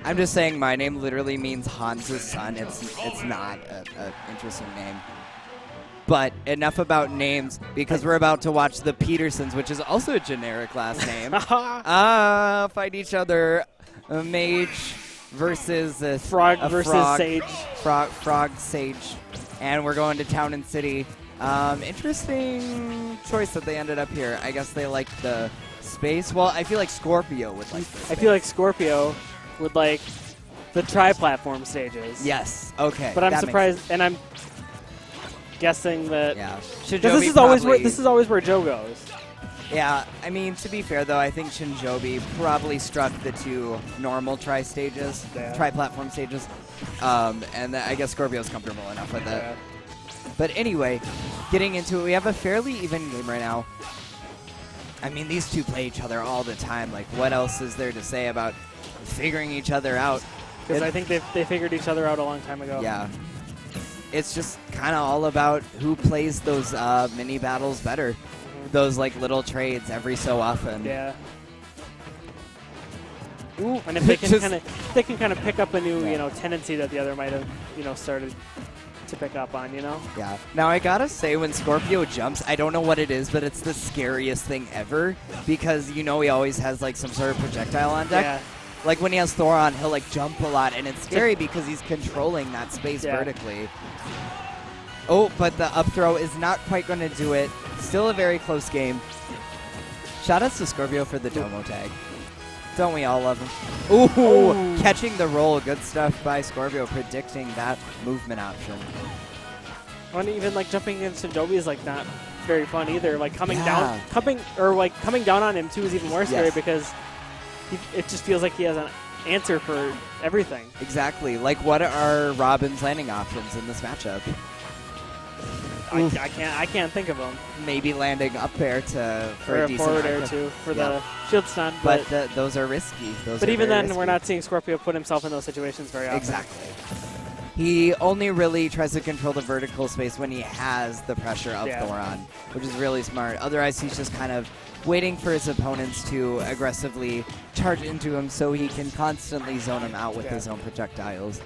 I'm just saying my name literally means Hans's son. It's not an interesting name. But enough about names, because we're about to watch the Petersons, which is also a generic last name, fight each other. A mage versus a frog versus sage. Frog sage. And we're going to Town and City. Interesting choice that they ended up here. I guess they like the space. Well, I feel like Skorpio would like the space. I feel like Skorpio would like the tri-platform stages. Yes. Okay. But I'm surprised, and I'm guessing that because this is always where Joe goes. Yeah, I mean, to be fair though, I think Shinjoebi probably struck the two normal tri-platform stages, and I guess Skorpio's comfortable enough with it. But anyway, getting into it, we have a fairly even game right now. I mean, these two play each other all the time. Like, what else is there to say about figuring each other out? Because I think they figured each other out a long time ago. Yeah. It's just kind of all about who plays those mini battles better. Those like little trades every so often. Yeah. Ooh, and if they can kind of pick up a new tendency that the other might have started to pick up on, Yeah. Now I gotta say, when Skorpio jumps, I don't know what it is, but it's the scariest thing ever, because he always has like some sort of projectile on deck. Yeah. Like when he has Thor on, he'll like jump a lot, and it's scary because he's controlling that space vertically. Oh, but the up throw is not quite going to do it. Still a very close game. Shoutouts to Skorpio for the Domo tag. Don't we all love him? Ooh, catching the roll. Good stuff by Skorpio, predicting that movement option. And even like jumping into Shinjoebi is like not very fun either. Like coming down on him too is even more scary because it just feels like he has an answer for everything. Exactly. Like, what are Robin's landing options in this matchup? I can't think of them. Maybe landing up air for a decent forward air too for the shield stun, but those are risky. But even then, we're not seeing Skorpio put himself in those situations very often. Exactly. He only really tries to control the vertical space when he has the pressure of Thoron, which is really smart. Otherwise, he's just kind of waiting for his opponents to aggressively charge into him so he can constantly zone him out with his own projectiles.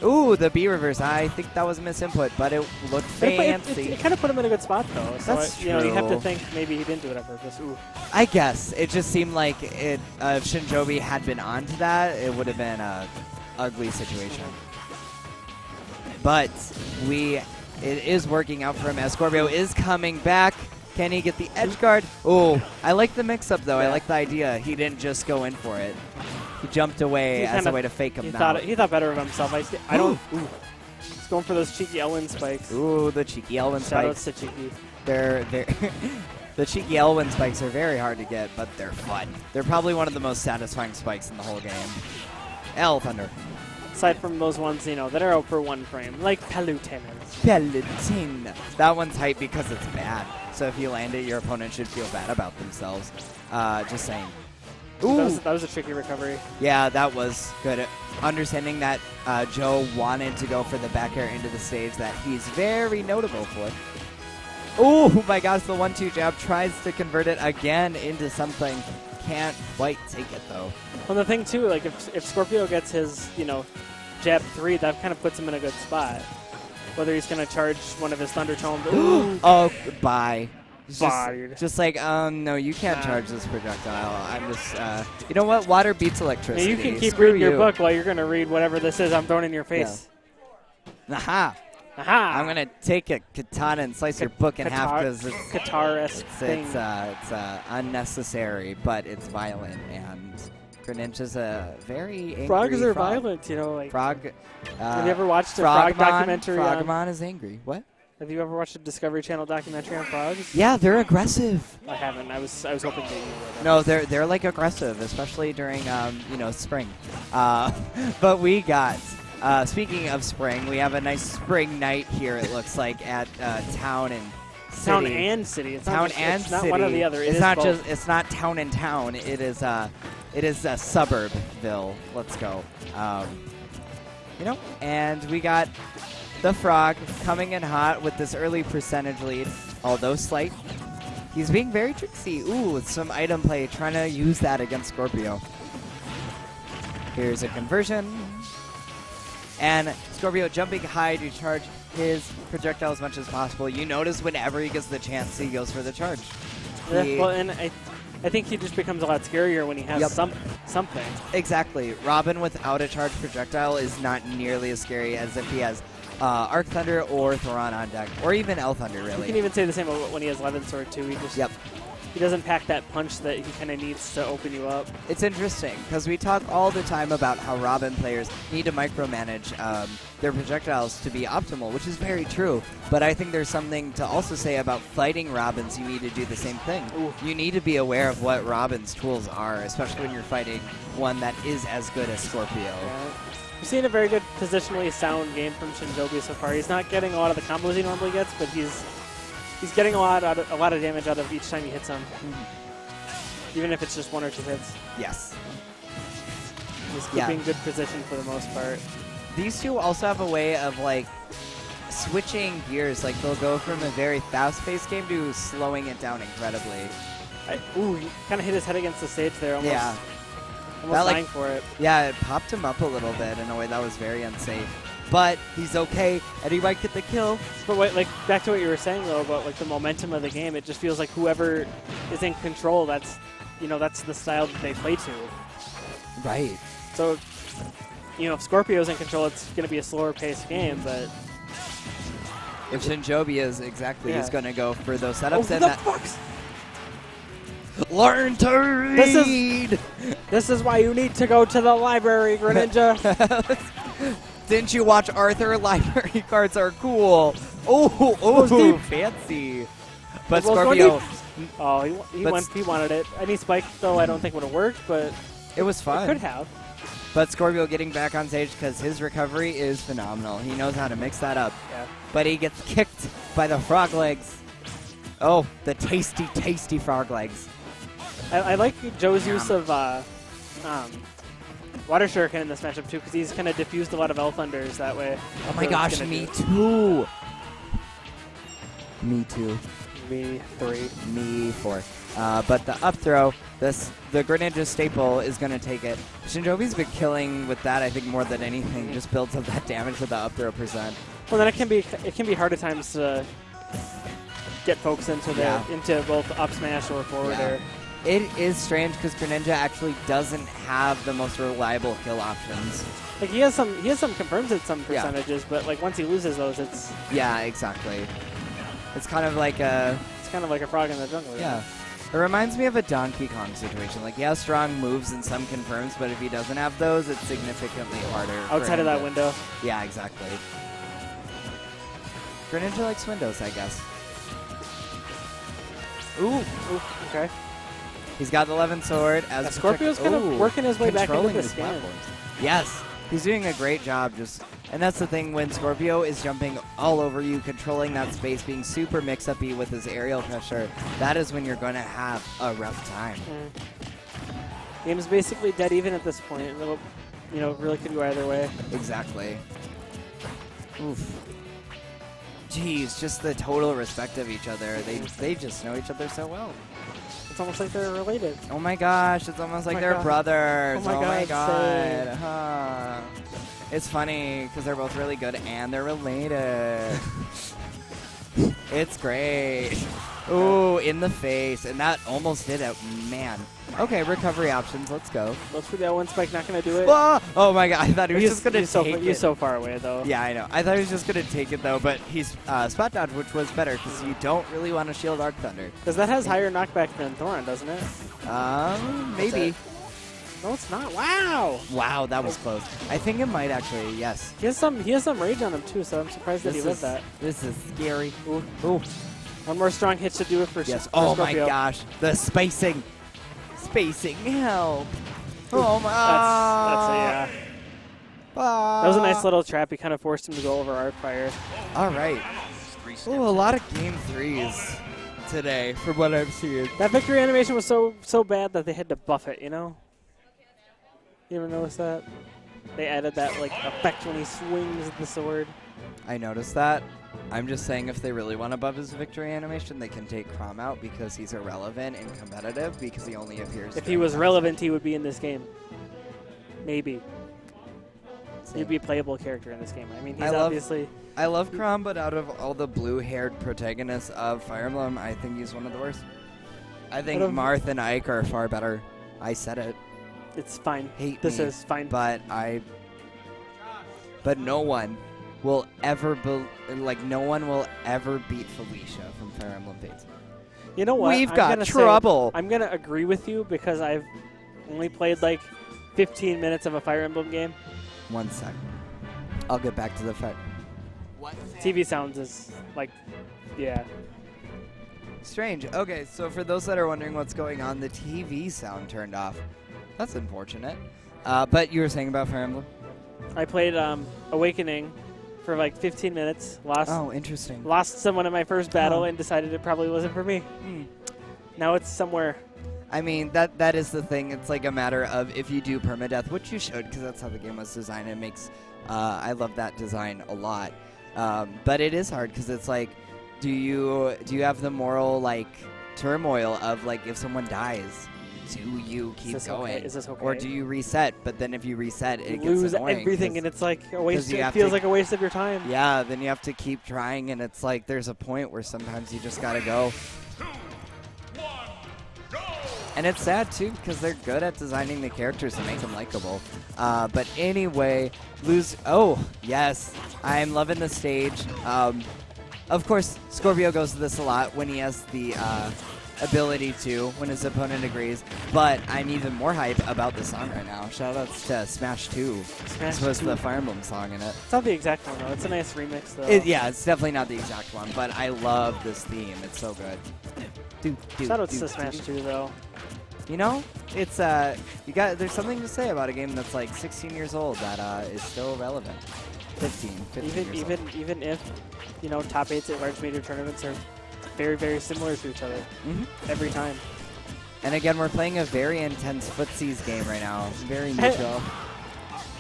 Ooh, the B reverse. I think that was a misinput, but it looked fancy. It kind of put him in a good spot, though. So That's true. You have to think maybe he didn't do it on purpose. Ooh. I guess. It just seemed like if Shinjoebi had been onto that, it would have been an ugly situation. But it is working out for him as Skorpio is coming back. Can he get the edge guard? Oh, I like the mix-up, though. I like the idea. He didn't just go in for it. He jumped away as a way to fake him out. He thought better of himself. I don't. Ooh. He's going for those cheeky Elwyn spikes. Ooh, the cheeky Elwyn spikes. Shoutouts to Cheeky. They're the cheeky Elwyn spikes are very hard to get, but they're fun. They're probably one of the most satisfying spikes in the whole game. L Thunder. Aside from those ones, that are out for one frame, like Palutena. Palutena. That one's hype because it's bad. So if you land it, your opponent should feel bad about themselves. Just saying. Ooh. That was a tricky recovery. Yeah, that was good. Understanding that Joe wanted to go for the back air into the stage that he's very notable for. Oh my gosh, the 1-2 jab tries to convert it again into something. Can't quite take it though. Well, the thing too, like if Skorpio gets his, jab 3, that kind of puts him in a good spot. Whether he's going to charge one of his Thunder Tomes. Oh, bye. Just like, no, you can't charge this projectile. I'm just, you know what? Water beats electricity. You can keep reading your book while you're going to read whatever this is I'm throwing in your face. Yeah. Aha. Aha. I'm going to take a katana and slice your book in half because it's it's unnecessary, but it's violent, and Greninja's a very angry Frogs are frog. violent, Frog. Have you ever watched a frog documentary? Frogmon is angry. What? Have you ever watched a Discovery Channel documentary on frogs? Yeah, they're aggressive. I haven't. I was hoping that you would. No, they're like aggressive, especially during spring. But we got. Speaking of spring, we have a nice spring night here. It looks like at Town and City. Town and City. It's Town not and City. City. Not one or the other. It's not town and town. It is suburbville. Let's go. And we got the Frog coming in hot with this early percentage lead, although slight. He's being very tricksy. Ooh, with some item play, trying to use that against Skorpio. Here's a conversion. And Skorpio jumping high to charge his projectile as much as possible. You notice whenever he gets the chance, he goes for the charge. Yeah, well, and I think he just becomes a lot scarier when he has something. Exactly. Robin without a charged projectile is not nearly as scary as if he has Arc Thunder or Thoron on deck, or even L Thunder, really. You can even say the same about when he has Levin Sword, too. He just he doesn't pack that punch that he kind of needs to open you up. It's interesting, because we talk all the time about how Robin players need to micromanage their projectiles to be optimal, which is very true. But I think there's something to also say about fighting Robins. You need to do the same thing. Ooh. You need to be aware of what Robin's tools are, especially when you're fighting one that is as good as Skorpio. Yeah. We've seen a very good positionally sound game from Shinjoebi so far. He's not getting a lot of the combos he normally gets, but he's getting a lot of damage out of each time he hits him, even if it's just 1 or 2 hits. Yes. He's keeping good position for the most part. These two also have a way of like switching gears. Like they'll go from a very fast-paced game to slowing it down incredibly. Ooh, he kind of hit his head against the stage there. Almost, almost dying for it. Yeah, it popped him up a little bit in a way that was very unsafe. But he's okay, and he might get the kill. But wait, like back to what you were saying though about like the momentum of the game, it just feels like whoever is in control, that's the style that they play to. Right. So, if Skorpio's in control, it's going to be a slower paced game. But if Shinjoebi is he's going to go for those setups. Learn to read. This is why you need to go to the library, Greninja. Didn't you watch Arthur? Library cards are cool. Oh, fancy. But Skorpio. Oh, he wanted it. Any spike, though, I don't think would have worked, but it was fun. It could have. But Skorpio getting back on stage because his recovery is phenomenal. He knows how to mix that up. Yeah. But he gets kicked by the frog legs. Oh, the tasty, tasty frog legs. I like Joe's use of Water Shuriken in this matchup, too, because he's kind of diffused a lot of L Thunders that way. Oh my gosh, me too. Me too. Me 3. Me 4. But the up throw, the Greninja staple is going to take it. Shinjoebi's been killing with that, I think, more than anything. Just builds up that damage with the up throw percent. Well, then it can be hard at times to get folks into both up smash or forward air. It is strange because Greninja actually doesn't have the most reliable kill options. Like he has some confirms at some percentages, but like once he loses those, it's exactly. It's kind of like a frog in the jungle. Yeah. It reminds me of a Donkey Kong situation. Like he has strong moves and some confirms, but if he doesn't have those, it's significantly harder. Outside of that window. Yeah, exactly. Greninja likes windows, I guess. Ooh, okay. He's got the Levin Sword. Skorpio's kind of working his way back into this game. Yes, he's doing a great job. And that's the thing, when Skorpio is jumping all over you, controlling that space, being super mix-up-y with his aerial pressure, that is when you're going to have a rough time. Game is basically dead even at this point. It'll, really could go either way. Exactly. Oof. Jeez, just the total respect of each other. They just know each other so well. It's almost like they're related. Oh my gosh, it's almost like they're brothers. Oh my god. Huh. It's funny because they're both really good and they're related. It's great. Ooh, in the face. And that almost did it. Man. Okay, recovery options. Let's go. Let's for that one spike. Not going to do it. Oh my god. I thought he was just going to take it. He's so far away, though. Yeah, I know. I thought he was just going to take it, though. But he's spot dodge, which was better because you don't really want to shield Arc Thunder. Because that has higher knockback than Thoron, doesn't it? Maybe. No, it's not. Wow. Wow, that was close. I think it might actually, yes. He has some rage on him, too, so I'm surprised that he lived that. This is scary. Ooh. One more strong hit to do it for yes. For oh Skorpio. My gosh. The spacing. Spacing. Help. Oh my. That's that was a nice little trap. He kind of forced him to go over Arc Fire. All right. Ooh, a lot of game threes today from what I'm seeing. That victory animation was so bad that they had to buff it, You ever notice that? They added that effect when he swings the sword. I noticed that. I'm just saying if they really want to buff his victory animation, they can take Chrom out because he's irrelevant and competitive because he only appears. If he was relevant, he would be in this game. maybe. He'd be a playable character in this game. I mean, he's obviously... I love Chrom, but out of all the blue-haired protagonists of Fire Emblem, I think he's one of the worst. I think Marth and Ike are far better. I said it. It's fine. This is fine. But no one will ever no one will ever beat Felicia from Fire Emblem Fates. You know what? We've got trouble. I'm gonna agree with you because I've only played like 15 minutes of a Fire Emblem game. 1 sec. I'll get back to the fact. What? TV sounds is like, yeah. Strange. Okay, so for those that are wondering what's going on, the TV sound turned off. That's unfortunate. But you were saying about Fire Emblem? I played Awakening for like 15 minutes. Oh, interesting. Lost someone in my first battle and decided it probably wasn't for me. Now it's somewhere. I mean, that is the thing. It's like a matter of if you do permadeath, which you should, because that's how the game was designed. It makes I love that design a lot. But it is hard because it's like, do you have the moral like turmoil of like if someone dies, do you keep going? Okay? Is this okay? Or do you reset? But then if you reset, it lose gets annoying everything, and it's like a waste. It feels like a waste of your time. Yeah, then you have to keep trying, and it's like there's a point where sometimes you just gotta go. And it's sad, too, because they're good at designing the characters to make them likable. But anyway, oh, yes. I'm loving the stage. Of course, Skorpio goes to this a lot when he has the ability to, when his opponent agrees. But I'm even more hype about the song right now. Shoutouts to Smash 2. This was the Fire Emblem song in it. It's not the exact one, though. It's a nice remix, though. Yeah, it's definitely not the exact one, but I love this theme. It's so good. Shoutouts to Smash 2, though. You know, it's there's something to say about a game that's like 16 years old that is still relevant. 15 even if, you know, top 8s at large major tournaments are very, very similar to each other every time. And again, we're playing a very intense footsies game right now. Very neutral.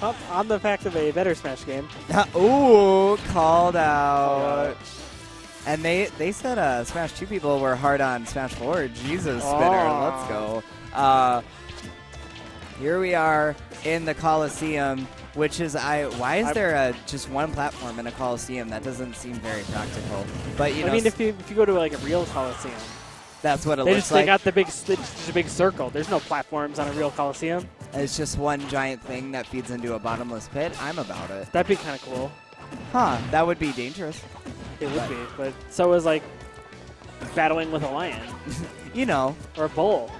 Up on the fact of a better Smash game. Ooh, called out. And they said Smash 2 people were hard on Smash 4. Jesus, Spinner, let's go. Here we are in the Coliseum, which is why is there just one platform in a Coliseum? That doesn't seem very practical. But you know, I mean, if you go to like a real Coliseum, that's what it looks like. They got the big circle. There's no platforms on a real Coliseum. It's just one giant thing that feeds into a bottomless pit. I'm about it. That'd be kind of cool. Huh? That would be dangerous. It would be, but so is like battling with a lion. You know. Or a bull.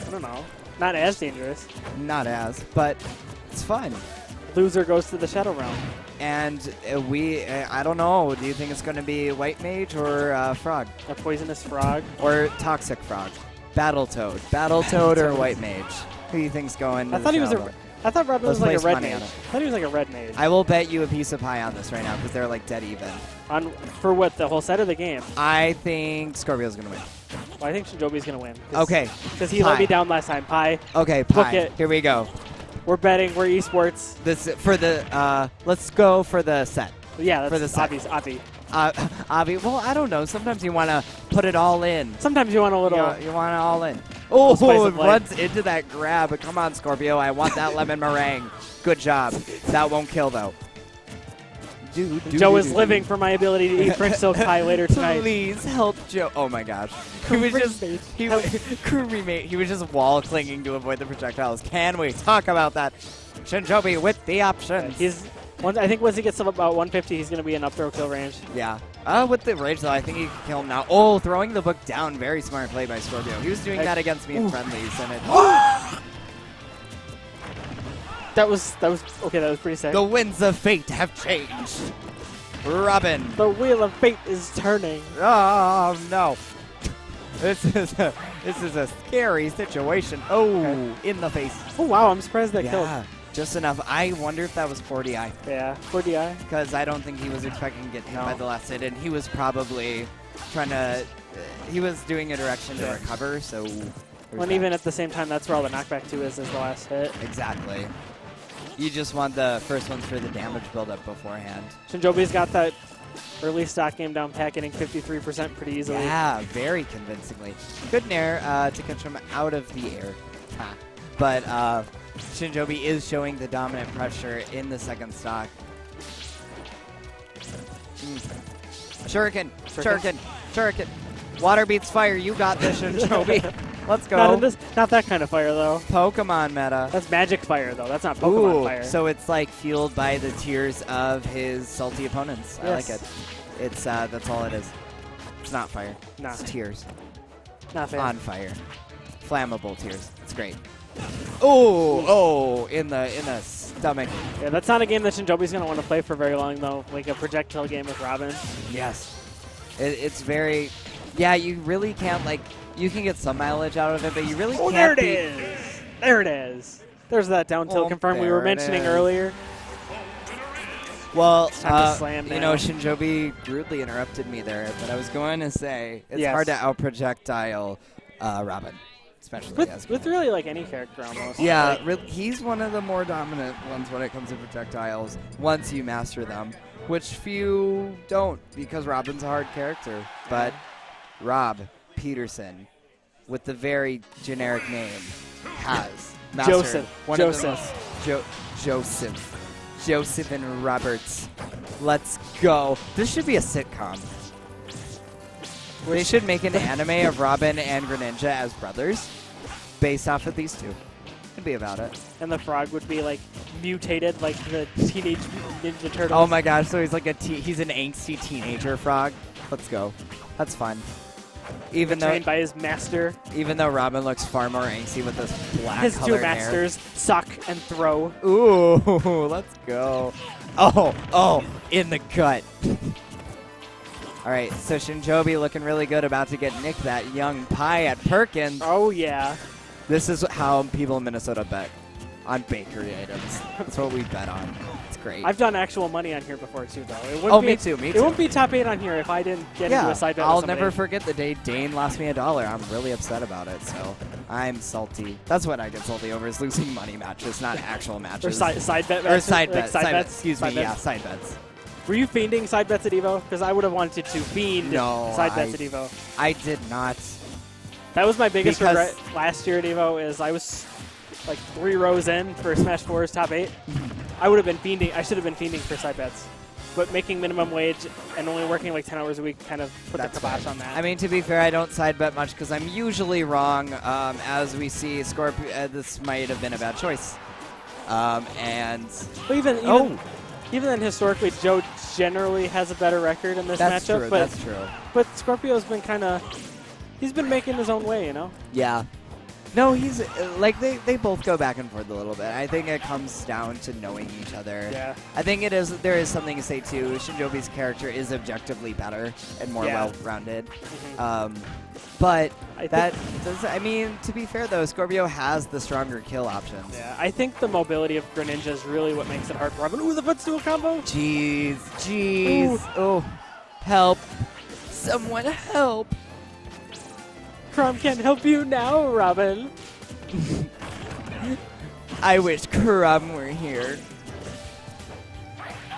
I don't know. Not as dangerous. Not as, but it's fun. Loser goes to the Shadow Realm. And I don't know. Do you think it's going to be White Mage or Frog? A poisonous frog. Or Toxic Frog. Battletoad. Battletoad or White Mage? Who do you think's going to I thought he was was like a red mage. I thought he was like a red mage. I will bet you a piece of pie on this right now because they're like dead even. For what, the whole set of the game? I think Skorpio's going to win. Well, I think Shinjoebi's going to win. Okay. Because he let me down last time. Pie. Okay, Pie. Here we go. We're betting. We're esports. This for the let's go for the set. Yeah, that's for the set. Obvi. Obvi. Well, I don't know. Sometimes you want to put it all in. Sometimes you want a little. You want it all in. Oh, it runs into that grab. Come on, Skorpio. I want that lemon meringue. Good job. That won't kill though. Joe is living for my ability to eat French silk pie later tonight. Please help Joe. Oh my gosh. He was just wall clinging to avoid the projectiles. Can we talk about that? Shinjoebi with the options. I think once he gets up about 150, he's going to be in up throw kill range. Yeah. With the range, though, I think he can kill him now. Oh, throwing the book down. Very smart play by Skorpio. He was doing that against me in friendlies, and it. That was okay. That was pretty sick. The winds of fate have changed. Robin. The wheel of fate is turning. Oh no. This is a scary situation. Oh, okay. In the face. Oh wow, I'm surprised that killed. Just enough. I wonder if that was 4DI. Yeah, 4DI. Because I don't think he was expecting to get hit by the last hit, and he was probably trying to. He was doing a direction to recover, so. And even at the same time, that's where all the knockback to is the last hit. Exactly. You just want the first ones for the damage buildup beforehand. Shinjoebi's got that early stock game down pat, getting 53% pretty easily. Yeah, very convincingly. Good nair to catch him out of the air. But Shinjoebi is showing the dominant pressure in the second stock. Shuriken, Shuriken, Shuriken. Water beats fire. You got this, Shinjoebi. Let's go. Not that kind of fire, though. Pokemon meta. That's magic fire, though. That's not Pokemon fire. So it's like fueled by the tears of his salty opponents. Yes. I like it. It's that's all it is. It's not fire. Nah. It's tears. Not fair. On fire. Flammable tears. It's great. Oh, in the stomach. Yeah, that's not a game that Shinjoebi's going to want to play for very long, though. Like a projectile game with Robin. Yes. It's very... Yeah, you really can't, like... You can get some mileage out of it, but you really can't... There it is! There it is! There's that down tilt confirm we were mentioning earlier. Well, slam you know, Shinjoebi rudely interrupted me there, but I was going to say it's hard to out-projectile Robin. Especially with really like any character almost. Yeah, he's one of the more dominant ones when it comes to projectiles once you master them, which few don't because Robin's a hard character. But Rob Peterson, with the very generic name, has mastered Joseph and Roberts. Let's go. This should be a sitcom. They should make an anime of Robin and Greninja as brothers based off of these two. It'd be about it. And the frog would be like mutated like the Teenage Ninja Turtles. Oh my gosh, so he's like he's an angsty teenager frog. Let's go. That's fun. Even though trained by his master. Even though Robin looks far more angsty with this black his colored two masters hair. Suck and throw. Ooh, let's go. Oh, in the gut. All right, so Shinjoebi looking really good, about to get Nick that young pie at Perkins. Oh, yeah. This is how people in Minnesota bet on bakery items. That's what we bet on. It's great. I've done actual money on here before, too, though. Me too. It won't be top 8 on here if I didn't get into a side bet. I'll never forget the day Dane lost me $1. I'm really upset about it, so I'm salty. That's what I get salty over, is losing money matches, not actual matches. Or side bet matches. Or side bets. Side bets. Excuse me, yeah, side bets. Were you fiending side bets at Evo? Because I would have wanted to fiend side bets at Evo. I did not. That was my biggest regret last year at Evo, is I was like 3 rows in for Smash 4's top 8. I would have been fiending. I should have been fiending for side bets. But making minimum wage and only working like 10 hours a week kind of put the kibosh on that. I mean, to be fair, I don't side bet much because I'm usually wrong. As we see, Skorpio, this might have been a bad choice. But even then, historically, Joe generally has a better record in this matchup. That's true. But Skorpio's been he's been making his own way, you know? Yeah. No, he's like they both go back and forth a little bit. I think it comes down to knowing each other. Yeah. I think there is something to say too. Shinjoebi's character is objectively better and more well-rounded. Mm-hmm. But I mean, to be fair though, Skorpio has the stronger kill options. Yeah, I think the mobility of Greninja is really what makes it hard for Robin. Ooh, the footstool combo! Jeez. Oh, help. Someone help. Chrom can't help you now, Robin. I wish Chrom were here.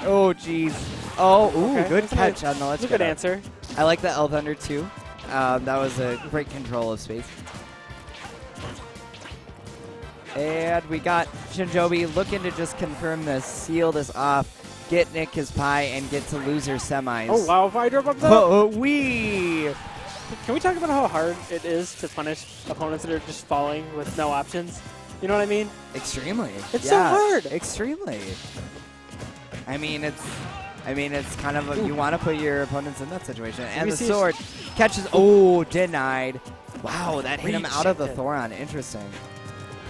Oh, jeez. Oh, ooh, okay. Good catch on the let's go. Good answer. I like the L Thunder too. That was a great control of space. And we got Shinjoebi looking to just confirm this, seal this off, get Nick his pie, and get to loser semis. Oh, wow, Fighter up there. Can we talk about how hard it is to punish opponents that are just falling with no options? You know what I mean? Extremely. It's so hard. Extremely. I mean, it's kind of you want to put your opponents in that situation. And the sword catches. Oh, denied. Wow, that hit him out of the Thoron. Interesting.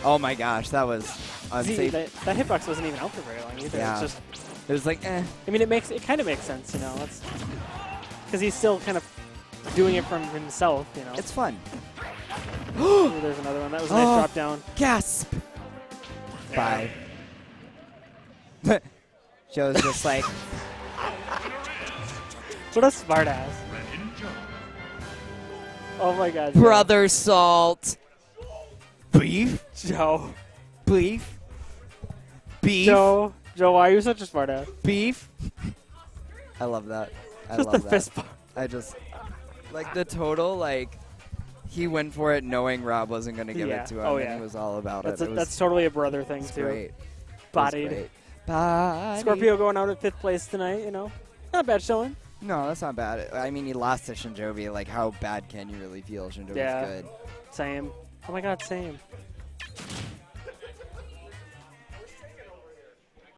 Oh my gosh, that was unsafe. That hitbox wasn't even out for very long either. Yeah. It was like, eh. I mean, it kind of makes sense, you know. Because he's still kind of doing it from himself, you know. It's fun. Ooh, there's another one. That was a nice drop down. Gasp. Bye. Joe's just like. What a smart ass. Oh my god. Brother Salt. Beef? Joe. Beef? Beef? Joe, why are you such a smart ass? Beef? I love that. Just the fist bump. I just, like the total, like, He went for it knowing Rob wasn't going to give it to him, and he was all about it. That's totally a brother thing, too. Great. Bodied. Bodied. Skorpio going out at 5th place tonight, you know. Not a bad showing. No, that's not bad. I mean, he lost to Shinjoebi. Like, how bad can you really feel? Shinjoebi's good. Same. Oh, my God, same.